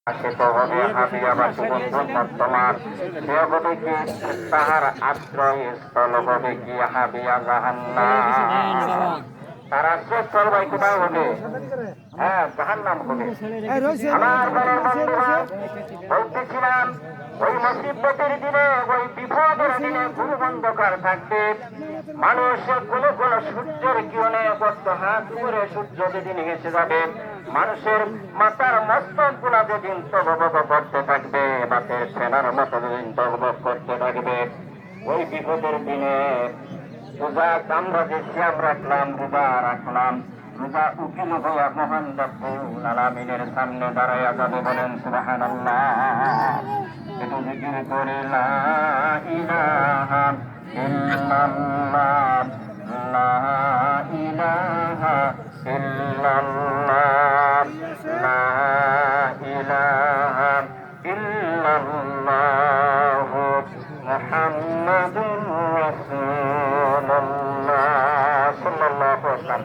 আশিত হবে হাবিয়াবাসী বন্ধু বর্তমান সে হবে কি তাহার আশ্রয় স্থল হবে কি হাবিয়া জাহান্নাম। তার আশ্রয় স্থল ভাই কোথায় হবে? হ্যাঁ, জাহান্নাম হবে। আমার ঘরের বন্ধুরা বলতেছিলাম ওই মুসিবতের দিনে, ওই বিপদের দিনে গুরু অন্ধকার থাকবে। মানুষ কোন কোন সূর্যের কিরণে কত হাত উপরে সূর্য যেদিন হেসে যাবে, মানুষের মাথার মস্তক গুলা যেদিন তগবগ করতে থাকবে, বাতের ফেনার মতো যেদিন তগবগ করতে থাকবে, ওই বিপদের দিনে রোজা আমরা যে শ্যাম রাখলাম, রোজা রাখলাম, রোজা উকিল হইয়া মহান রব্বুল আলামিনের সামনে দাঁড়াইয়া যাবে। বলেন সুবহানাল্লাহ। একটু জিকির করে লা ইলাহা ইল্লাল্লাহ, লা ইলাহা ইল্লাল্লাহ, লা ইলাহা ইল্লাল্লাহ, মুহাম্মাদুর রাসূলুল্লাহ সাল্লাল্লাহু আলাইহি ওয়াসাল্লাম।